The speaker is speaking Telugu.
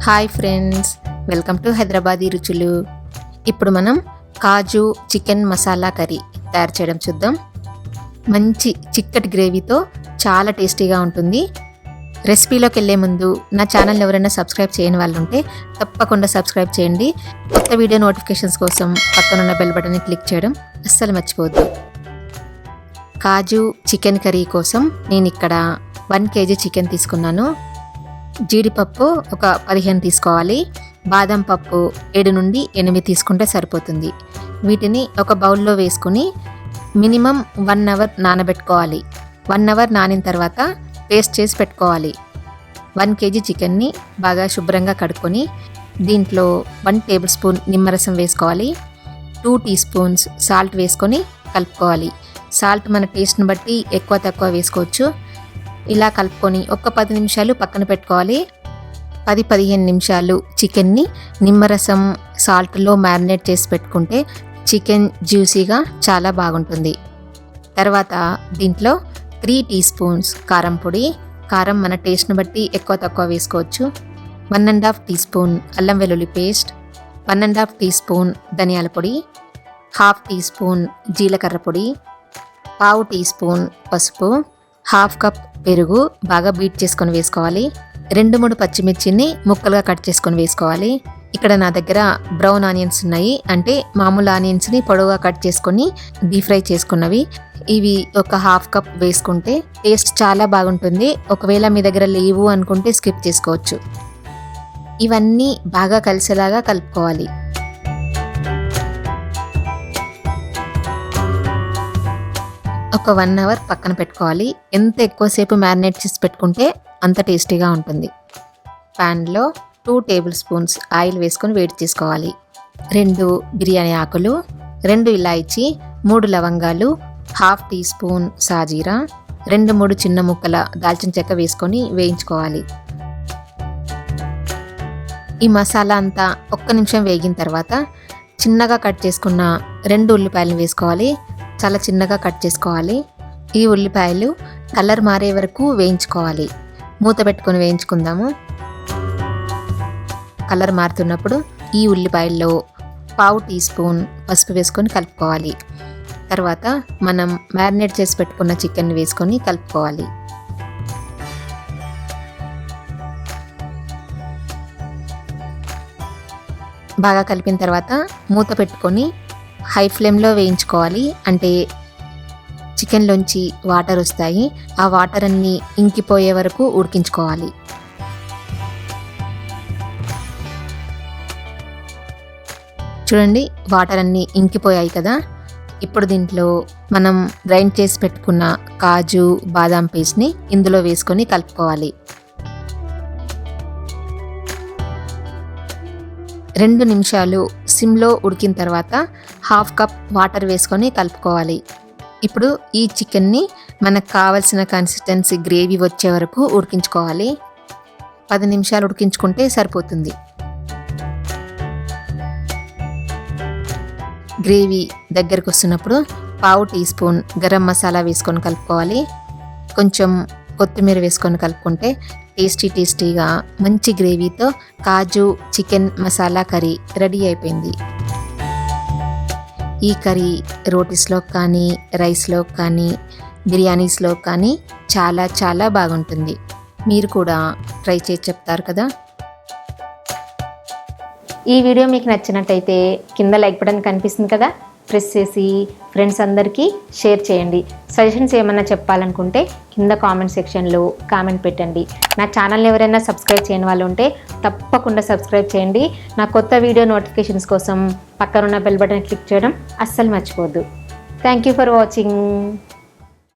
Hi friends, welcome to Hyderabadi రుచులు. ఇప్పుడు మనం కాజు చికెన్ మసాలా కర్రీ తయారు చేయడం చూద్దాం. మంచి చిక్కటి గ్రేవీతో చాలా టేస్టీగా ఉంటుంది. రెసిపీలోకి వెళ్ళే ముందు నా ఛానల్ ఎవరైనా సబ్స్క్రైబ్ చేయని వాళ్ళు ఉంటే తప్పకుండా సబ్స్క్రైబ్ చేయండి. కొత్త వీడియో నోటిఫికేషన్స్ కోసం పక్కనున్న బెల్ బటన్ని క్లిక్ చేయడం అస్సలు మర్చిపోవద్దు. కాజు చికెన్ కర్రీ కోసం నేను ఇక్కడ 1 kg చికెన్ తీసుకున్నాను. జీడిపప్పు ఒక 15 తీసుకోవాలి. బాదం పప్పు 7 నుండి 8 తీసుకుంటే సరిపోతుంది. వీటిని ఒక బౌల్లో వేసుకుని మినిమం 1 అవర్ నానబెట్టుకోవాలి. 1 అవర్ నానిన తర్వాత పేస్ట్ చేసి పెట్టుకోవాలి. 1 kg చికెన్ని బాగా శుభ్రంగా కడుక్కొని దీంట్లో 1 టేబుల్ స్పూన్ నిమ్మరసం వేసుకోవాలి. 2 టీ స్పూన్స్ సాల్ట్ వేసుకొని కలుపుకోవాలి. సాల్ట్ మన టేస్ట్ని బట్టి ఎక్కువ తక్కువ వేసుకోవచ్చు. ఇలా కలుపుకొని ఒక 10 నిమిషాలు పక్కన పెట్టుకోవాలి. 10-15 నిమిషాలు చికెన్ని నిమ్మరసం సాల్ట్లో మ్యారినేట్ చేసి పెట్టుకుంటే చికెన్ జ్యూసీగా చాలా బాగుంటుంది. తర్వాత దీంట్లో 3 టీ స్పూన్స్ కారం పొడి. కారం మన టేస్ట్ని బట్టి ఎక్కువ తక్కువ వేసుకోవచ్చు. 1.5 టీ స్పూన్ అల్లం వెల్లుల్లి పేస్ట్, 1.5 టీ స్పూన్ ధనియాల పొడి, 1/2 టీ స్పూన్ జీలకర్ర పొడి, 1/2 టీ స్పూన్ పసుపు, 1/2 కప్ పెరుగు బాగా బీట్ చేసుకొని వేసుకోవాలి. 2-3 పచ్చిమిర్చిని ముక్కలుగా కట్ చేసుకొని వేసుకోవాలి. ఇక్కడ నా దగ్గర బ్రౌన్ ఆనియన్స్ ఉన్నాయి, అంటే మామూలు ఆనియన్స్ని పొడవుగా కట్ చేసుకొని డీప్ ఫ్రై చేసుకున్నవి. ఇవి ఒక 1/2 కప్ వేసుకుంటే టేస్ట్ చాలా బాగుంటుంది. ఒకవేళ మీ దగ్గర లేవు అనుకుంటే స్కిప్ చేసుకోవచ్చు. ఇవన్నీ బాగా కలిసేలాగా కలుపుకోవాలి. ఒక 1 అవర్ పక్కన పెట్టుకోవాలి. ఎంత ఎక్కువసేపు మ్యారినేట్ చేసి పెట్టుకుంటే అంత టేస్టీగా ఉంటుంది. ప్యాన్లో 2 టేబుల్ స్పూన్స్ ఆయిల్ వేసుకొని వేడి చేసుకోవాలి. 2 బిర్యానీ ఆకులు, 2 ఇలాయచి, 3 లవంగాలు, 1/2 టీ స్పూన్ సాజీరా, 2-3 చిన్న ముక్కల దాల్చిన చెక్క వేసుకొని వేయించుకోవాలి. ఈ మసాలా అంతా 1 నిమిషం వేగిన తర్వాత చిన్నగా కట్ చేసుకున్న 2 ఉల్లిపాయలను వేసుకోవాలి. చాలా చిన్నగా కట్ చేసుకోవాలి. ఈ ఉల్లిపాయలు కలర్ మారే వరకు వేయించుకోవాలి. మూత పెట్టుకొని వేయించుకుందాము. కలర్ మారుతున్నప్పుడు ఈ ఉల్లిపాయల్లో 1/2 టీ స్పూన్ పసుపు వేసుకొని కలుపుకోవాలి. తర్వాత మనం మ్యారినేట్ చేసి పెట్టుకున్న చికెన్ వేసుకొని కలుపుకోవాలి. బాగా కలిపిన తర్వాత మూత పెట్టుకొని హై ఫ్లేమ్లో వేయించుకోవాలి. అంటే చికెన్లోంచి వాటర్ వస్తాయి. ఆ వాటర్ అన్నీ ఇంకిపోయే వరకు ఉడికించుకోవాలి. చూడండి, వాటర్ అన్నీ ఇంకిపోయాయి కదా. ఇప్పుడు దీంట్లో మనం గ్రైండ్ చేసి పెట్టుకున్న కాజు బాదాం పేస్ట్ని ఇందులో వేసుకొని కలుపుకోవాలి. 2 నిమిషాలు సిమ్లో ఉడికిన తర్వాత 1/2 కప్ వాటర్ వేసుకొని కలుపుకోవాలి. ఇప్పుడు ఈ చికెన్ని మనకు కావలసిన కన్సిస్టెన్సీ గ్రేవీ వచ్చే వరకు ఉడికించుకోవాలి. 10 నిమిషాలు ఉడికించుకుంటే సరిపోతుంది. గ్రేవీ దగ్గరకు వస్తున్నప్పుడు 1/2 టీ స్పూన్ గరం మసాలా వేసుకొని కలుపుకోవాలి. కొంచెం కొత్తిమీర వేసుకొని కలుపుకుంటే టేస్టీగా మంచి గ్రేవీతో కాజు చికెన్ మసాలా కర్రీ రెడీ అయిపోయింది. ఈ కర్రీ రోటీస్లో కానీ, రైస్లో కానీ, బిర్యానీస్లో కానీ చాలా చాలా బాగుంటుంది. మీరు కూడా ట్రై చేసి చెప్తారు కదా. ఈ వీడియో మీకు నచ్చినట్టయితే కింద లైక్ బటన్ కనిపిస్తుంది కదా, ప్రెస్ చేసి ఫ్రెండ్స్ అందరికీ షేర్ చేయండి. సజెషన్స్ ఏమన్నా చెప్పాలనుకుంటే కింద కామెంట్ సెక్షన్లో కామెంట్ పెట్టండి. నా ఛానల్ని ఎవరైనా సబ్స్క్రైబ్ చేయని వాళ్ళు ఉంటే తప్పకుండా సబ్స్క్రైబ్ చేయండి. నా కొత్త వీడియో నోటిఫికేషన్స్ కోసం పక్కనున్న బెల్ బటన్ క్లిక్ చేయడం అస్సలు మర్చిపోవద్దు. Thank you for watching.